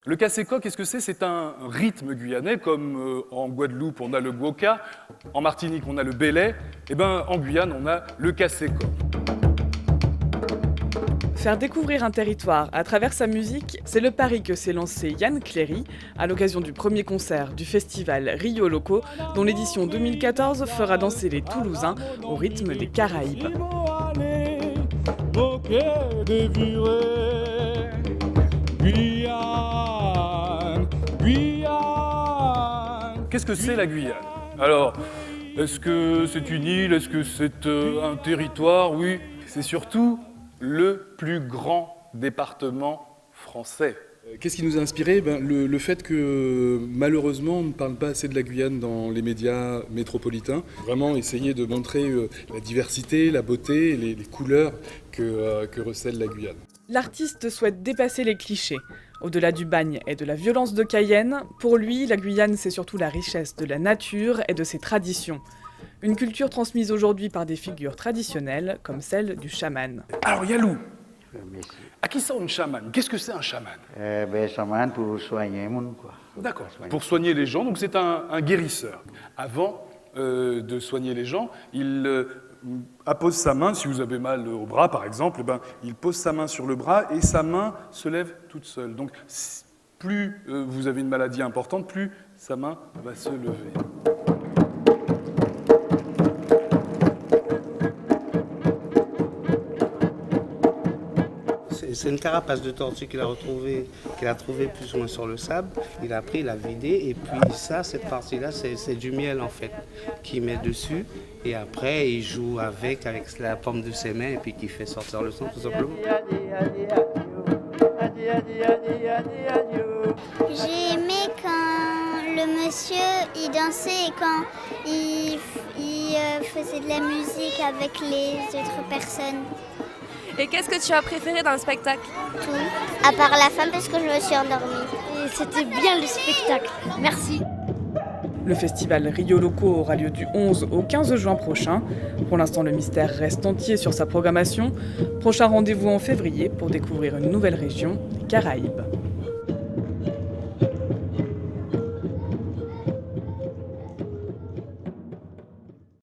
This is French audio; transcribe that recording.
Le cassé-co, qu'est-ce que c'est? C'est un rythme guyanais, comme en Guadeloupe on a le guoka, en Martinique on a le belay, et ben en Guyane on a le cassé-co. Faire découvrir un territoire à travers sa musique, c'est le pari que s'est lancé Yann Cléry à l'occasion du premier concert du festival Rio Loco, dont l'édition 2014 fera danser les Toulousains au rythme des Caraïbes. Qu'est-ce que c'est la Guyane? Alors, est-ce que c'est une île? Est-ce que c'est un territoire? Oui, c'est surtout le plus grand département français. Qu'est-ce qui nous a inspiré? Le fait que malheureusement on ne parle pas assez de la Guyane dans les médias métropolitains. Vraiment essayer de montrer la diversité, la beauté, les couleurs que recèle la Guyane. L'artiste souhaite dépasser les clichés. Au-delà du bagne et de la violence de Cayenne, pour lui, la Guyane, c'est surtout la richesse de la nature et de ses traditions. Une culture transmise aujourd'hui par des figures traditionnelles, comme celle du chaman. Alors Yalou, Monsieur. à qui ça un chaman? Qu'est-ce que c'est un chaman? Chaman pour soigner le monde, quoi. D'accord, pour soigner les gens, donc c'est un guérisseur. Avant de soigner les gens, il appose sa main, si vous avez mal au bras par exemple, il pose sa main sur le bras et sa main se lève toute seule. Donc plus vous avez une maladie importante, plus sa main va se lever. C'est une carapace de tortue qu'il a trouvée plus ou moins sur le sable. Il a pris, il a vidé, et puis ça, cette partie-là, c'est du miel en fait, qu'il met dessus. Et après, il joue avec la paume de ses mains, et puis qui fait sortir le son tout simplement. J'ai aimé quand le monsieur il dansait et quand il faisait de la musique avec les autres personnes. Et qu'est-ce que tu as préféré dans le spectacle? Tout, à part la fin parce que je me suis endormie. Et c'était bien le spectacle. Merci. Le festival Rio Loco aura lieu du 11 au 15 juin prochain. Pour l'instant, le mystère reste entier sur sa programmation. Prochain rendez-vous en février pour découvrir une nouvelle région, les Caraïbes.